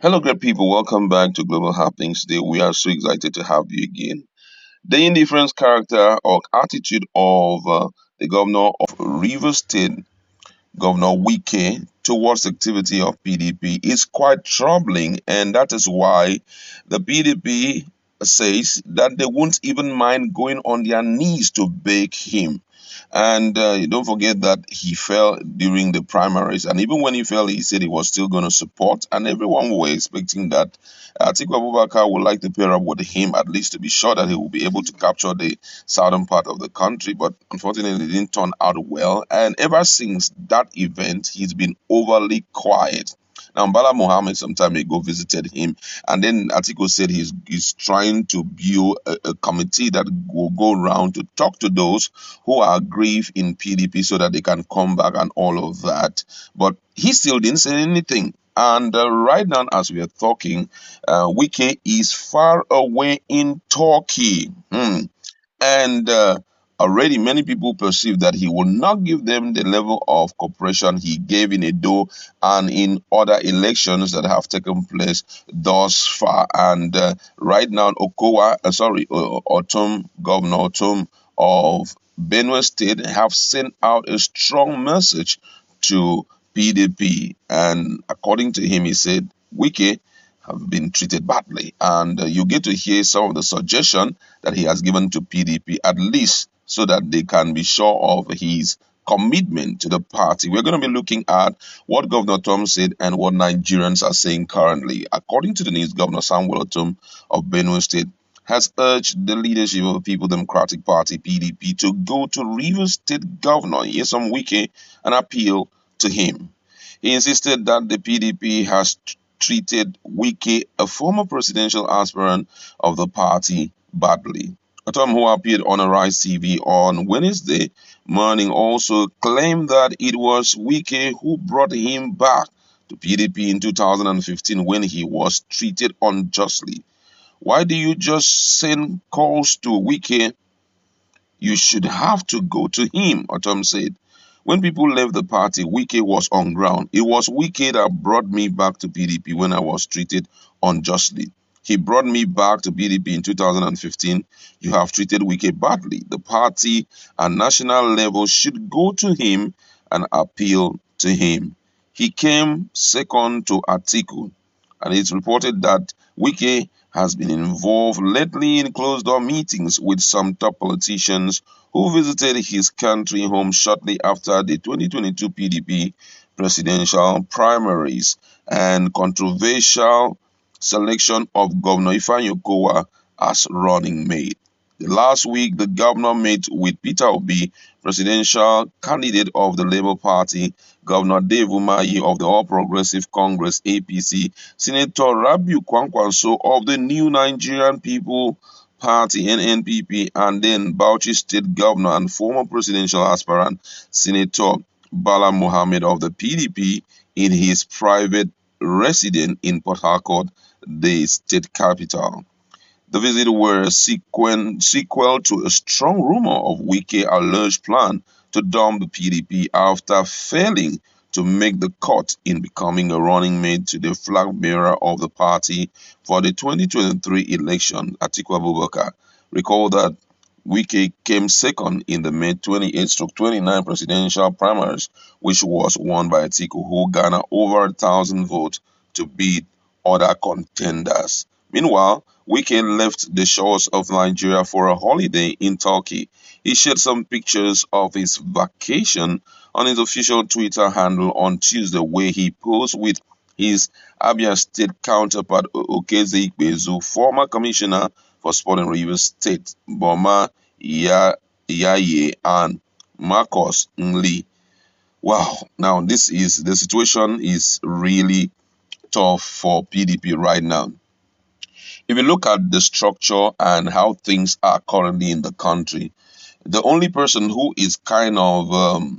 Hello, great people. Welcome back to Global Happenings. Today, we are so excited to have you again. The indifference character or attitude of the governor of Rivers State, Governor Wike, towards the activity of PDP is quite troubling, and that is why the PDP says that they won't even mind going on their knees to beg him. And don't forget that he fell during the primaries. And even when he fell, he said he was still going to support. And everyone were expecting that Atiku Abubakar would like to pair up with him, at least to be sure that he will be able to capture the southern part of the country. But unfortunately, it didn't turn out well. And ever since that event, he's been overly quiet. Now, Bala Mohammed some time ago visited him, and then Atiku said he's trying to build a committee that will go around to talk to those who are aggrieved in PDP so that they can come back and all of that. But he still didn't say anything. And right now, as we are talking, Wike is far away in Turkey. And already many people perceive that he will not give them the level of cooperation he gave in Edo and in other elections that have taken place thus far. And right now, Ortom, Governor Ortom of Benue State have sent out a strong message to PDP. And according to him, he said, Wike have been treated badly. And you get to hear some of the suggestion that he has given to PDP, at least so that they can be sure of his commitment to the party. We're going to be looking at what Governor Tom said and what Nigerians are saying currently. According to the news, Governor Samuel Tom of Benue State has urged the leadership of the People Democratic Party, PDP, to go to Rivers State Governor Nyesom Wike and appeal to him. He insisted that the PDP has treated Wike, a former presidential aspirant of the party, badly. Ortom, who appeared on Arise TV on Wednesday morning, also claimed that it was Wike who brought him back to PDP in 2015 when he was treated unjustly. Why do you just send calls to Wike? You should have to go to him, Ortom said. When people left the party, Wike was on ground. It was Wike that brought me back to PDP when I was treated unjustly. He brought me back to PDP in 2015. You have treated Wike badly. The party and national level should go to him and appeal to him. He came second to Atiku, and it's reported that Wike has been involved lately in closed-door meetings with some top politicians who visited his country home shortly after the 2022 PDP presidential primaries and controversial selection of Governor Ifeanyi Okowa as running mate. Last week, the governor met with Peter Obi, presidential candidate of the Labour Party, Governor Dave Umahi of the All Progressive Congress (APC), Senator Rabiu Kwankwaso of the New Nigerian People Party (NNPP), and then Bauchi State Governor and former presidential aspirant Senator Bala Mohammed of the PDP in his private residence in Port Harcourt, the state capital. The visit were a sequel to a strong rumor of Wike's alleged plan to dump the PDP after failing to make the cut in becoming a running mate to the flag bearer of the party for the 2023 election, Atiku Abubakar. Recall that Wike came second in the May 28-29 presidential primaries, which was won by Atiku, who garnered over 1,000 votes to beat other contenders. Meanwhile, Wike left the shores of Nigeria for a holiday in Turkey. He shared some pictures of his vacation on his official Twitter handle on Tuesday, where he posed with his Abia State counterpart Okeze Ikpezu, former commissioner for sport in Rivers State, Boma Yaye, and Marcus Nli. Wow, now the situation is really tough for PDP right now. If you look at the structure and how things are currently in the country, the only person who is kind of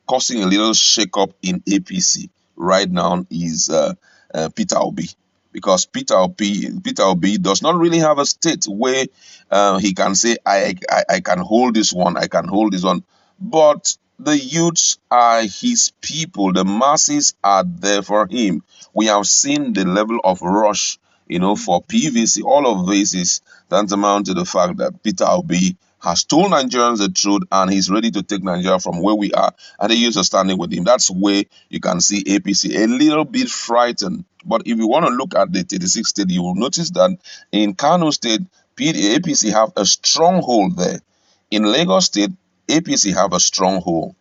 causing a little shake-up in APC right now is Peter Obi. Because Peter Obi does not really have a state where he can say, I can hold this one, I can hold this one. But the youths are his people. The masses are there for him. We have seen the level of rush, for PVC. All of this is tantamount to the fact that Peter Obi has told Nigerians the truth and he's ready to take Nigeria from where we are. And the youths are standing with him. That's where you can see APC a little bit frightened. But if you want to look at the 36 state, you will notice that in Kano State, APC have a stronghold there. In Lagos State, APC have a stronghold.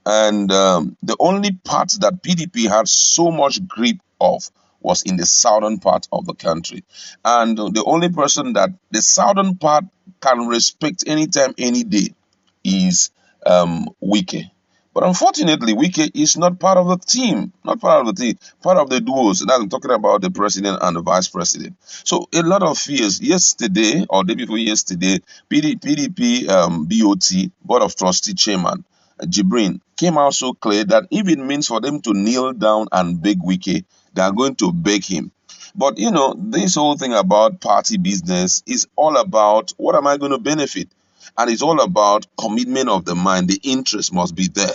And the only part that PDP had so much grip of was in the southern part of the country. And the only person that the southern part can respect anytime, any day is Wike. But unfortunately, Wike is not part of the team, not part of the team, part of the duos. And I'm talking about the president and the vice president. So a lot of fears. Yesterday, or day before yesterday, PDP BOT, Board of Trustee Chairman, Jibrin, came out so clear that if it means for them to kneel down and beg Wike, they are going to beg him. But this whole thing about party business is all about what am I going to benefit? And it's all about commitment of the mind. The interest must be there.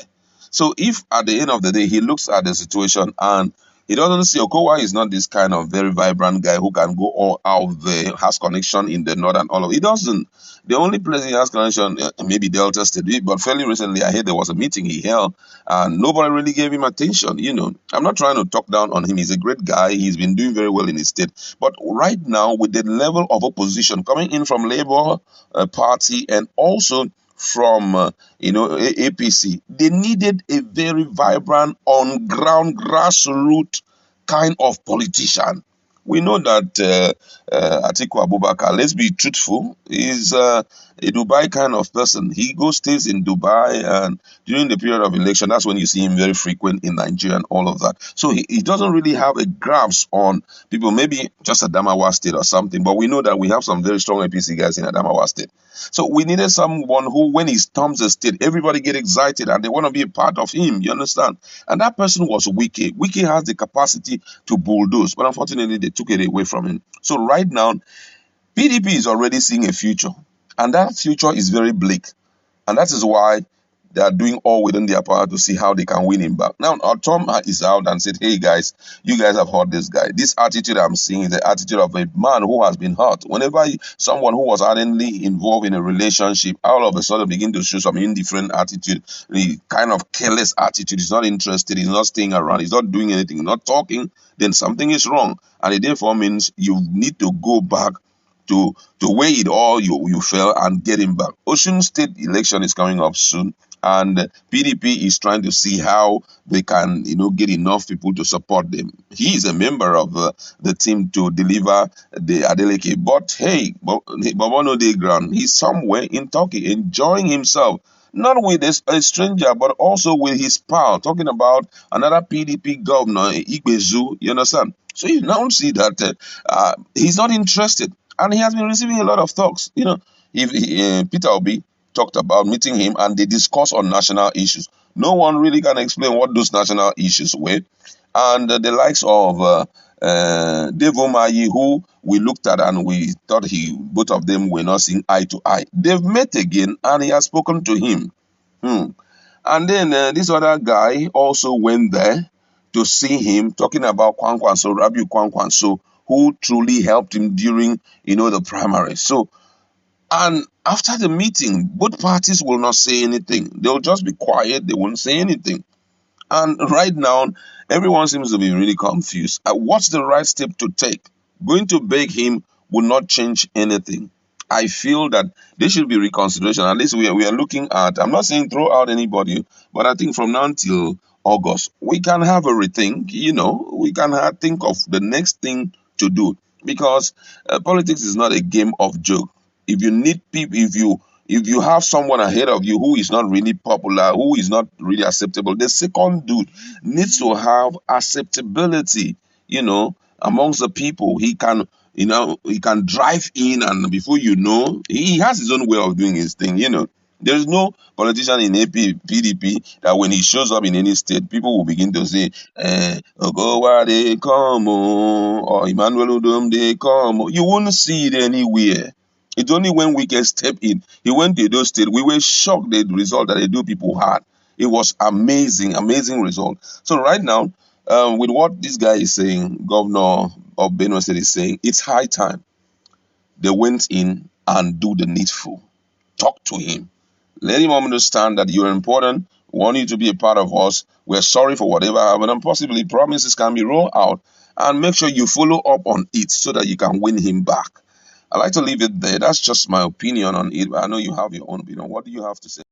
So if at the end of the day he looks at the situation and he doesn't see Okowa is not this kind of very vibrant guy who can go all out there, has connection in the north and all of it. He doesn't. The only place he has connection, maybe Delta State, but fairly recently I heard there was a meeting he held and nobody really gave him attention. I'm not trying to talk down on him. He's a great guy. He's been doing very well in his state. But right now, with the level of opposition coming in from Labour Party and also from APC, they needed a very vibrant, on ground, grassroots kind of politician. We know that Atiku Abubakar, let's be truthful, is a Dubai kind of person. He stays in Dubai, and during the period of election, that's when you see him very frequent in Nigeria and all of that. So he doesn't really have a grasp on people, maybe just Adamawa State or something, but we know that we have some very strong APC guys in Adamawa State. So we needed someone who, when he storms the state, everybody get excited and they want to be a part of him, you understand? And that person was Wike. Wike has the capacity to bulldoze, but unfortunately they took it away from him. So right now, PDP is already seeing a future, and that future is very bleak. And that is why they are doing all within their power to see how they can win him back. Now, Ortom is out and said, hey guys, you guys have hurt this guy. This attitude I'm seeing is the attitude of a man who has been hurt. Whenever someone who was ardently involved in a relationship, all of a sudden begin to show some indifferent attitude, the kind of careless attitude, he's not interested, he's not staying around, he's not doing anything, not talking, then something is wrong. And it therefore means you need to go back to weigh it all you fell and get him back. Osun State election is coming up soon, and PDP is trying to see how they can, get enough people to support them. He is a member of the team to deliver the Adeleke. But hey, Bobono de Ground, he's somewhere in Turkey enjoying himself. Not with a stranger, but also with his pal, talking about another PDP governor, Igbezu, you understand? So you now see that he's not interested. And he has been receiving a lot of talks. If Peter Obi talked about meeting him and they discuss on national issues. No one really can explain what those national issues were. And the likes of Dave Omayi, who we looked at and we thought both of them were not seeing eye to eye. They've met again and he has spoken to him. And then this other guy also went there to see him, talking about Kwankwanso, Rabiu Kwankwanso, who truly helped him during, the primary. So, and after the meeting, both parties will not say anything. They'll just be quiet. They won't say anything. And right now, everyone seems to be really confused. What's the right step to take? Going to beg him will not change anything. I feel that there should be reconsideration. At least we are looking at, I'm not saying throw out anybody, but I think from now until August, we can have a rethink, we can think of the next thing to do, because politics is not a game of joke. If you need people, if you have someone ahead of you who is not really popular, who is not really acceptable, the second dude needs to have acceptability, amongst the people. He can, he can drive in, and before you know, he has his own way of doing his thing, There's no politician in PDP that when he shows up in any state, people will begin to say, Ogowa they come, or Emmanuel Odom they come. You won't see it anywhere. It's only when Wike step in. He went to those states. We were shocked the result that they do people had. It was amazing, amazing result. So right now, with what this guy is saying, Governor of Benue State is saying, it's high time they went in and do the needful. Talk to him. Let him understand that you're important. We want you to be a part of us. We're sorry for whatever happened, and possibly promises can be rolled out. And make sure you follow up on it so that you can win him back. I like to leave it there. That's just my opinion on it. I know you have your own opinion. What do you have to say?